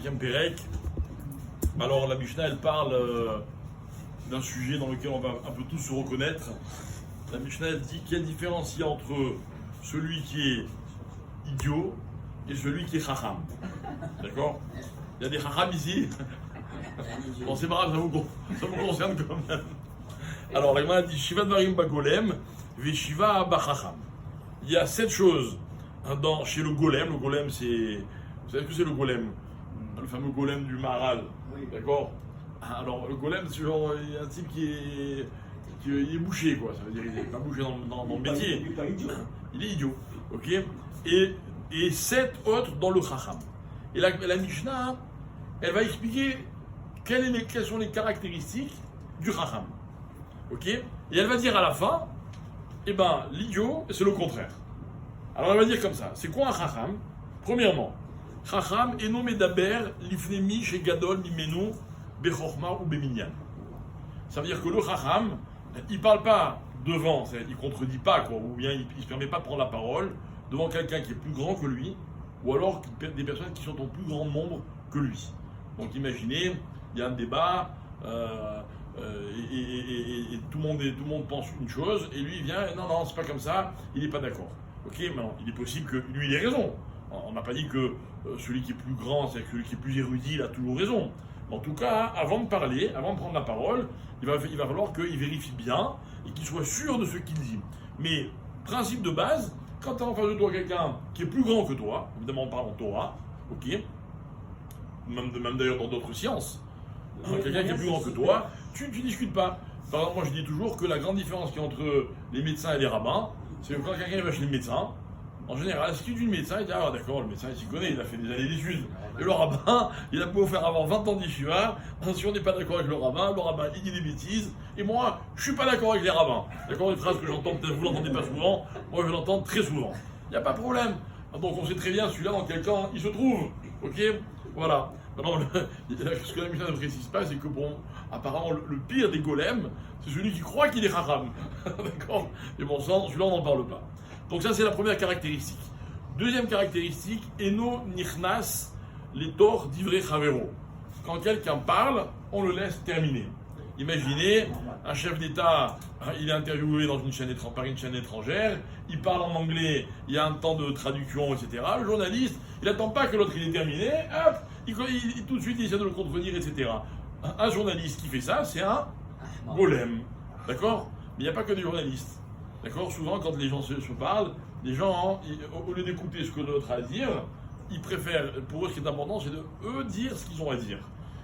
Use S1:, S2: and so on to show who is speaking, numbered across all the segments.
S1: Pérec. Alors la Mishnah elle parle d'un sujet dans lequel on va un peu tous se reconnaître. La Mishnah elle dit qu'il y a différence entre celui qui est idiot et celui qui est chacham. D'accord? Il y a des chacham ici. Bon c'est pas grave, ça vous concerne quand même. Alors la Gemara dit Shiva Dvarim Bagolem Veshiva Bachacham. Il y a 7 choses chez le golem. Le golem c'est... Vous savez ce que c'est le golem? Le fameux golem du Maharal. Oui. D'accord? Alors le golem c'est genre un type qui est bouché quoi. Ça veut dire qu'il n'est pas bouché dans le métier. Il est idiot. Ok? Et 7 autres dans le chacham. Et la Mishnah, elle va expliquer quelles sont les caractéristiques du chacham. Ok? Et elle va dire à la fin, eh ben, l'idiot, c'est le contraire. Alors elle va dire comme ça, c'est quoi un chacham? Premièrement, chacham eno medaber lifnemi chez gadol mimenu bechorma ou beminyan. Ça veut dire que le chacham, il parle pas devant, il contredit pas quoi, ou bien il se permet pas de prendre la parole devant quelqu'un qui est plus grand que lui, ou alors des personnes qui sont en plus grand nombre que lui. Donc imaginez, il y a un débat, et tout le monde pense une chose, et lui il vient, non, c'est pas comme ça, il n'est pas d'accord. Ok, mais non, il est possible que lui il ait raison. On n'a pas dit que celui qui est plus grand, c'est celui qui est plus érudit, il a toujours raison. Mais en tout cas, avant de parler, avant de prendre la parole, il va falloir qu'il vérifie bien et qu'il soit sûr de ce qu'il dit. Mais, principe de base, quand tu as en face de toi quelqu'un qui est plus grand que toi, évidemment on parle en Torah, ok, même d'ailleurs dans d'autres sciences, quelqu'un qui est plus grand que toi, tu ne discutes pas. Par exemple, moi je dis toujours que la grande différence qu'il y a entre les médecins et les rabbins, c'est que quand quelqu'un va chez le médecin, en général, si tu dis le médecin, il dit ah d'accord, le médecin il s'y connaît, il a fait des années d'études. Et le rabbin, il a beau faire avoir 20 ans d'ishiva, si on n'est pas d'accord avec le rabbin il dit des bêtises, et moi, je suis pas d'accord avec les rabbins. D'accord, une phrase que j'entends, peut-être vous l'entendez pas souvent, moi je l'entends très souvent. Il n'y a pas de problème. Donc on sait très bien celui-là dans quel camp il se trouve. Ok? Voilà. Maintenant, ce que la Mishnah ne précise pas, c'est que bon, apparemment le pire des golems, c'est celui qui croit qu'il est haram. D'accord? Et bon sang, celui-là on n'en parle pas. Donc ça c'est la première caractéristique. Deuxième caractéristique, Eno Nichnas les torts d'ivré Chavero. Quand quelqu'un parle, on le laisse terminer. Imaginez, un chef d'État, il est interviewé par une chaîne étrangère, il parle en anglais, il y a un temps de traduction, etc. Le journaliste, il n'attend pas que l'autre il ait terminé, hop, tout de suite il essaie de le contredire, etc. Un journaliste qui fait ça, c'est un golem. D'accord? Mais il n'y a pas que des journalistes. D'accord? Souvent, quand les gens se parlent, les gens, au lieu d'écouter ce que l'autre a à dire, ils préfèrent, pour eux, ce qui est important, c'est de eux dire ce qu'ils ont à dire.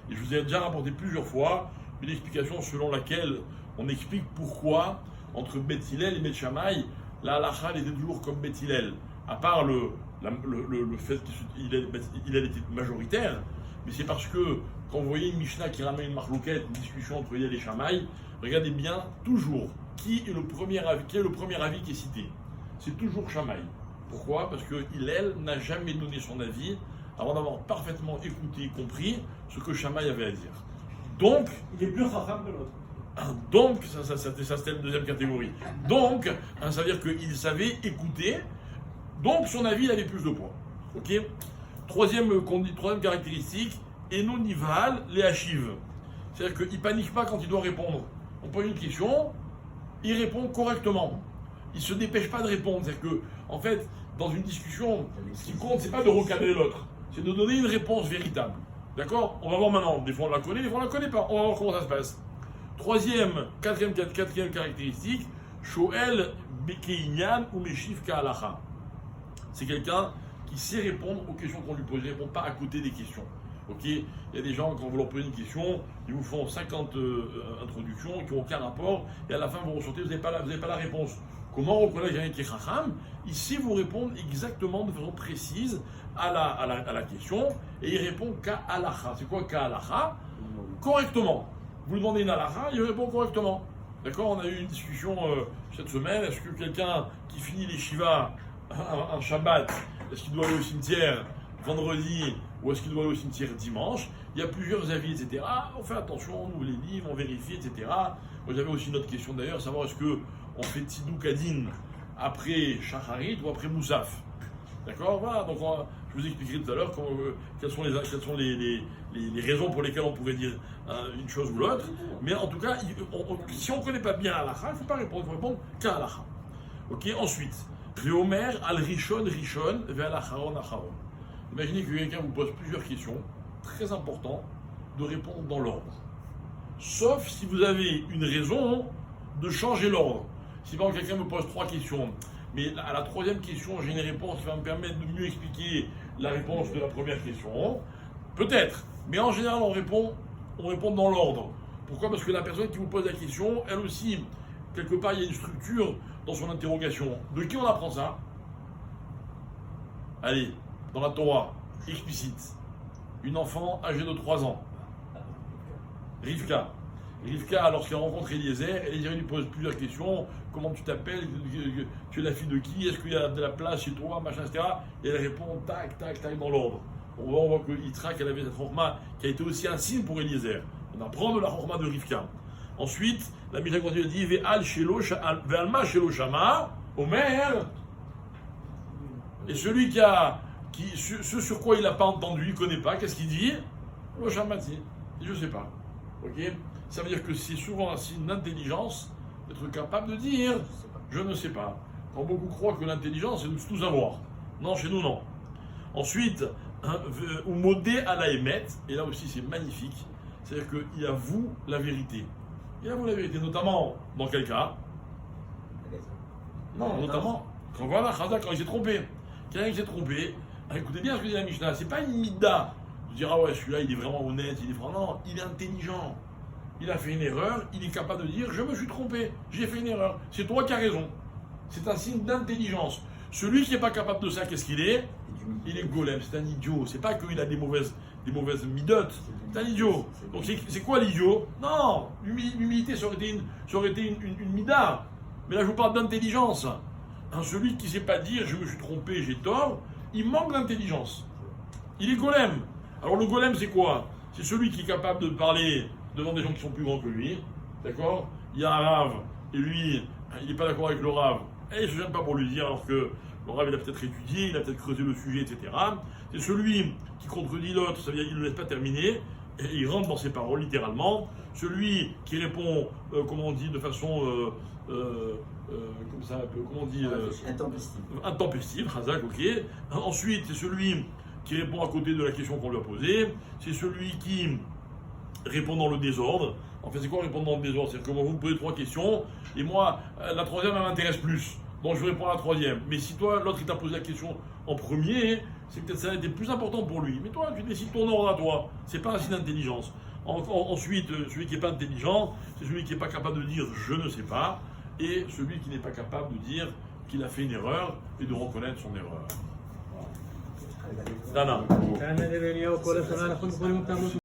S1: Et je vous ai déjà rapporté plusieurs fois une explication selon laquelle on explique pourquoi, entre Beth Hillel et Beth Shammai, la halakha était toujours comme Beth Hillel. À part le fait qu'il était majoritaire, mais c'est parce que quand vous voyez une Mishnah qui ramène une marloquette, une discussion entre Hillel et Shammai, regardez bien toujours qui est le premier avis qui est cité. C'est toujours Shammai. Pourquoi? Parce que Hillel n'a jamais donné son avis avant d'avoir parfaitement écouté et compris ce que Shammai avait à dire. Donc,
S2: il est plus chacham que l'autre.
S1: Donc, ça c'était la deuxième catégorie. Donc, ça veut dire qu'il savait écouter, donc son avis il avait plus de poids. Ok? Troisième caractéristique, Eno Nival les Hachiv. C'est-à-dire qu'il ne panique pas quand il doit répondre. On pose une question, il répond correctement. Il ne se dépêche pas de répondre. C'est-à-dire que, en fait, dans une discussion, ce qui compte, c'est pas de recadrer l'autre, c'est de donner une réponse véritable. D'accord? On va voir maintenant. Des fois on la connaît, des fois on la connaît pas. On va voir comment ça se passe. Quatrième caractéristique, Shoel Bekeïnyan ou Meshif Ka'alacha. C'est quelqu'un qui sait répondre aux questions qu'on lui pose. Il ne répond pas à côté des questions. Ok? Il y a des gens, quand vous leur posez une question, ils vous font 50 introductions qui n'ont aucun rapport, et à la fin vous ressortez, vous n'avez pas la réponse. Comment reconnaître quelqu'un qui est chacham? Il sait vous répondre exactement de façon précise à la question, et il répond qu'à halakha. C'est quoi qu'à halakha? Correctement. Vous lui demandez une halakha, il répond correctement. D'accord? On a eu une discussion cette semaine. Est-ce que quelqu'un qui finit les shivas un Shabbat, est-ce qu'il doit aller au cimetière vendredi ou est-ce qu'il doit aller au cimetière dimanche? Il y a plusieurs avis, etc. On fait attention, on ouvre les livres, on vérifie, etc. Moi j'avais aussi une autre question d'ailleurs, savoir est-ce qu'on fait Tzidou Kadin après Shacharit ou après Moussaf? D'accord. Voilà, donc je vous expliquerai tout à l'heure quelles sont les raisons pour lesquelles on pourrait dire une chose ou l'autre. Mais en tout cas, si on ne connaît pas bien l'halakha, il ne faut pas répondre, il faut répondre qu'à l'halakha. Ok, ensuite, Réomer al Rishon Rishon vers l'acharon acharon. Imaginez que quelqu'un vous pose plusieurs questions, très important de répondre dans l'ordre. Sauf si vous avez une raison de changer l'ordre. Si par exemple quelqu'un me pose 3 questions, mais à la 3e question, j'ai une réponse qui va me permettre de mieux expliquer la réponse de la première question, peut-être. Mais en général, on répond dans l'ordre. Pourquoi? Parce que la personne qui vous pose la question, elle aussi, quelque part, il y a une structure dans son interrogation. De qui on apprend ça? Allez, dans la Torah, explicite. Une enfant âgée de 3 ans. Rivka. Rivka, lorsqu'elle rencontre Eliezer, Eliezer lui pose plusieurs questions. Comment tu t'appelles? Tu es la fille de qui? Est-ce qu'il y a de la place chez toi? Machin, etc. Et elle répond tac, tac, tac dans l'ordre. On voit que Yitzhak, elle avait cette chorma qui a été aussi un signe pour Eliezer. On apprend de la chorma de Rivka. Ensuite, la Mishnah continue à dire Ve'al ve'alma shelo shama, Omer. Et celui ce sur quoi il n'a pas entendu, il ne connaît pas, qu'est-ce qu'il dit? Lo shamati. Je ne sais pas. Ok? Ça veut dire que c'est souvent un signe d'intelligence d'être capable de dire je ne sais pas. Quand beaucoup croient que l'intelligence c'est de tout savoir. Non, chez nous, non. Ensuite, ou modé à la émet, et là aussi c'est magnifique, c'est-à-dire qu'il avoue la vérité. Il avoue la vérité, notamment dans quel cas? Non, notamment quand voilà, quand il s'est trompé. Quelqu'un qui s'est trompé, écoutez bien ce que dit la Mishnah, c'est pas une midda. De dire ah ouais, celui-là il est vraiment honnête, il est vraiment. Non, il est intelligent. Il a fait une erreur, il est capable de dire je me suis trompé, j'ai fait une erreur. C'est toi qui as raison. C'est un signe d'intelligence. Celui qui n'est pas capable de ça, qu'est-ce qu'il est? Il est golem, c'est un idiot. C'est pas qu'il a des mauvaises midotes, c'est un idiot. Donc c'est quoi l'idiot? Non, l'humilité ça aurait été une mida. Mais là je vous parle d'intelligence. Celui qui ne sait pas dire je me suis trompé, j'ai tort, il manque d'intelligence. Il est golem. Alors le golem c'est quoi? C'est celui qui est capable de parler devant des gens qui sont plus grands que lui. D'accord? Il y a un rave, et lui, il n'est pas d'accord avec le rave. Et il ne se gêne pas pour lui dire, alors que le rave il a peut-être étudié, il a peut-être creusé le sujet, etc. C'est celui qui contredit l'autre, ça veut dire qu'il ne le laisse pas terminer, et il rentre dans ses paroles littéralement. Celui qui répond, comment on dit, de façon, comme ça, comment on dit, intempestive, Razak, ok. Ensuite, c'est celui qui répond à côté de la question qu'on lui a posée. C'est celui qui répond dans le désordre. En fait, c'est quoi répondre dans le désordre? C'est-à-dire que vous me posez 3 questions, et moi, la 3e, elle m'intéresse plus. Donc je réponds à la 3e. Mais si toi, l'autre, il t'a posé la question en premier, c'est peut-être ça a été plus important pour lui. Mais toi, tu décides ton ordre à toi. C'est pas un signe d'intelligence. Ensuite, celui qui n'est pas intelligent, c'est celui qui n'est pas capable de dire je ne sais pas, et celui qui n'est pas capable de dire qu'il a fait une erreur et de reconnaître son erreur. Voilà. Dana.